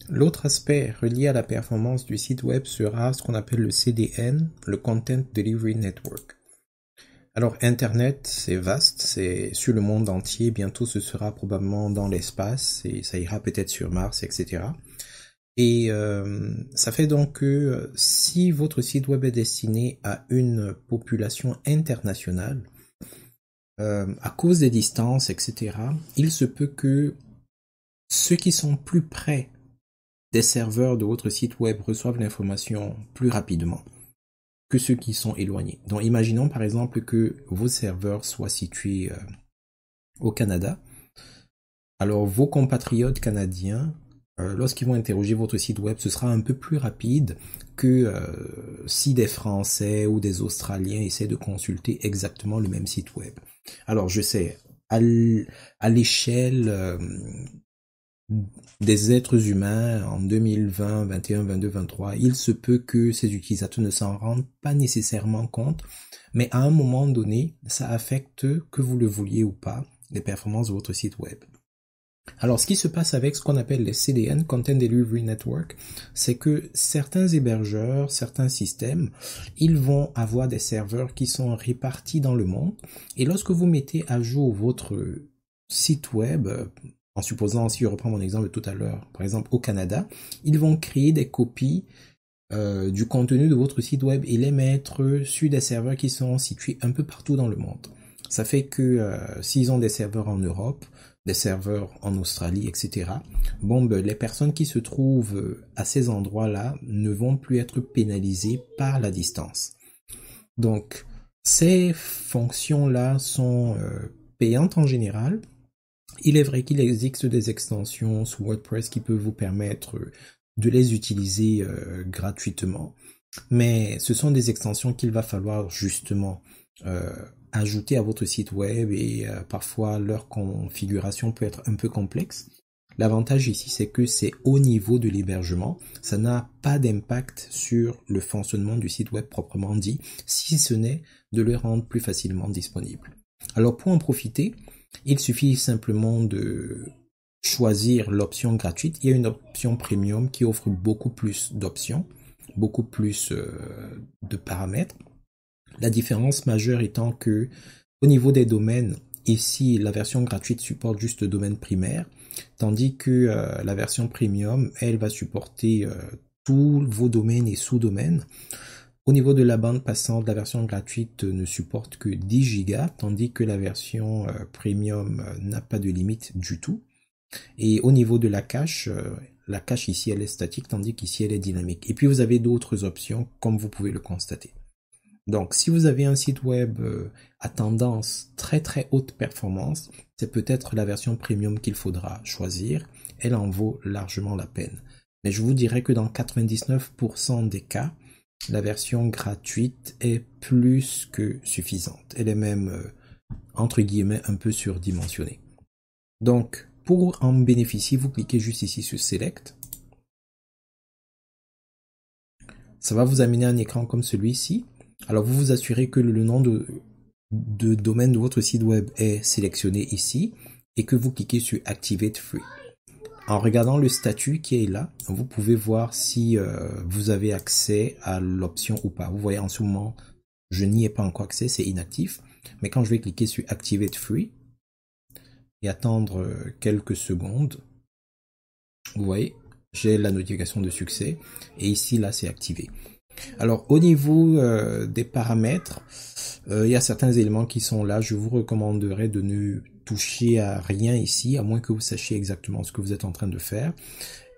L'autre aspect relié à la performance du site web sera ce qu'on appelle le CDN, le Content Delivery Network. Alors Internet, c'est vaste, c'est sur le monde entier, bientôt ce sera probablement dans l'espace, et ça ira peut-être sur Mars, etc. Et ça fait donc que si votre site web est destiné à une population internationale, à cause des distances, etc., il se peut que ceux qui sont plus près des serveurs de votre site web reçoivent l'information plus rapidement que ceux qui sont éloignés. Donc imaginons par exemple que vos serveurs soient situés au Canada. Alors vos compatriotes canadiens, lorsqu'ils vont interroger votre site web, ce sera un peu plus rapide que si des Français ou des Australiens essaient de consulter exactement le même site web. Alors je sais, à l'échelle des êtres humains en 2020, 21, 22, 23, il se peut que ces utilisateurs ne s'en rendent pas nécessairement compte, mais à un moment donné, ça affecte, que vous le vouliez ou pas, les performances de votre site web. Alors, ce qui se passe avec ce qu'on appelle les CDN, Content Delivery Network, c'est que certains hébergeurs, certains systèmes, ils vont avoir des serveurs qui sont répartis dans le monde. Et lorsque vous mettez à jour votre site web, en supposant, si je reprends mon exemple de tout à l'heure, par exemple au Canada, ils vont créer des copies du contenu de votre site web et les mettre sur des serveurs qui sont situés un peu partout dans le monde. Ça fait que s'ils ont des serveurs en Europe, des serveurs en Australie, etc., les personnes qui se trouvent à ces endroits-là ne vont plus être pénalisées par la distance. Donc, ces fonctions-là sont payantes en général. Il est vrai qu'il existe des extensions sous WordPress qui peuvent vous permettre de les utiliser gratuitement, mais ce sont des extensions qu'il va falloir justement ajouter à votre site web et parfois leur configuration peut être un peu complexe. L'avantage ici, c'est que c'est au niveau de l'hébergement, ça n'a pas d'impact sur le fonctionnement du site web proprement dit, si ce n'est de le rendre plus facilement disponible. Alors pour en profiter, il suffit simplement de choisir l'option gratuite. Il y a une option premium qui offre beaucoup plus d'options, beaucoup plus de paramètres. La différence majeure étant que au niveau des domaines, ici la version gratuite supporte juste le domaine primaire, tandis que la version premium, elle va supporter tous vos domaines et sous-domaines. Au niveau de la bande passante, la version gratuite ne supporte que 10 Go, tandis que la version premium n'a pas de limite du tout. Et au niveau de la cache ici elle est statique, tandis qu'ici elle est dynamique. Et puis vous avez d'autres options, comme vous pouvez le constater. Donc si vous avez un site web à tendance très très haute performance, c'est peut-être la version premium qu'il faudra choisir. Elle en vaut largement la peine. Mais je vous dirais que dans 99% des cas, la version gratuite est plus que suffisante. Elle est même, entre guillemets, un peu surdimensionnée. Donc, pour en bénéficier, vous cliquez juste ici sur Select. Ça va vous amener un écran comme celui-ci. Alors, vous vous assurez que le nom de domaine de votre site web est sélectionné ici et que vous cliquez sur Activate Free. En regardant le statut qui est là, vous pouvez voir si vous avez accès à l'option ou pas. Vous voyez en ce moment, je n'y ai pas encore accès, c'est inactif. Mais quand je vais cliquer sur Activate Free et attendre quelques secondes, vous voyez, j'ai la notification de succès et ici là c'est activé. Alors au niveau des paramètres, il y a certains éléments qui sont là. Je vous recommanderais de ne toucher à rien ici, à moins que vous sachiez exactement ce que vous êtes en train de faire.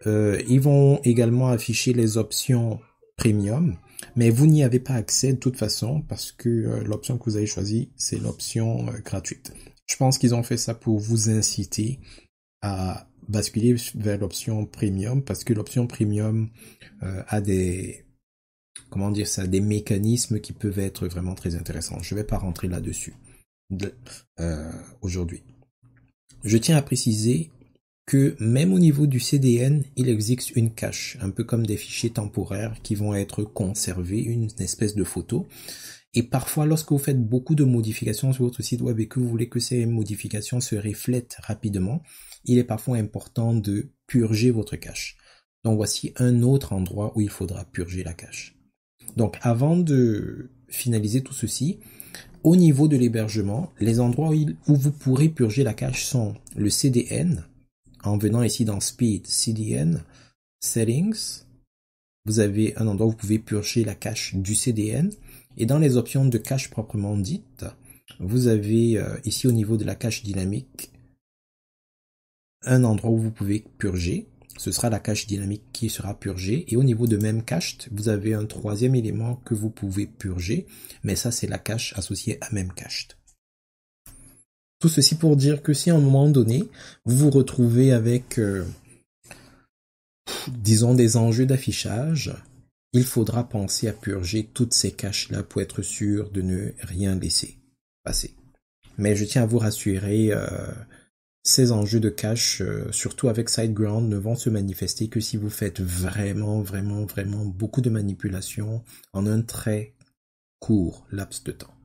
Ils vont également afficher les options premium, mais vous n'y avez pas accès de toute façon parce que l'option que vous avez choisie, c'est l'option gratuite. Je pense qu'ils ont fait ça pour vous inciter à basculer vers l'option premium parce que l'option premium a des mécanismes qui peuvent être vraiment très intéressants. Je ne vais pas rentrer là-dessus aujourd'hui. Je tiens à préciser que même au niveau du CDN, il existe une cache, un peu comme des fichiers temporaires qui vont être conservés, une espèce de photo. Et parfois, lorsque vous faites beaucoup de modifications sur votre site web et que vous voulez que ces modifications se reflètent rapidement, il est parfois important de purger votre cache. Donc voici un autre endroit où il faudra purger la cache. Donc avant de finaliser tout ceci, au niveau de l'hébergement, les endroits où vous pourrez purger la cache sont le CDN, en venant ici dans Speed, CDN, Settings, vous avez un endroit où vous pouvez purger la cache du CDN, et dans les options de cache proprement dites, vous avez ici au niveau de la cache dynamique, un endroit où vous pouvez purger. Ce sera la cache dynamique qui sera purgée. Et au niveau de Memcached, vous avez un troisième élément que vous pouvez purger. Mais ça, c'est la cache associée à Memcached. Tout ceci pour dire que si à un moment donné, vous vous retrouvez avec, disons, des enjeux d'affichage, il faudra penser à purger toutes ces caches-là pour être sûr de ne rien laisser passer. Mais je tiens à vous rassurer, ces enjeux de cache, surtout avec SiteGround, ne vont se manifester que si vous faites vraiment beaucoup de manipulations en un très court laps de temps.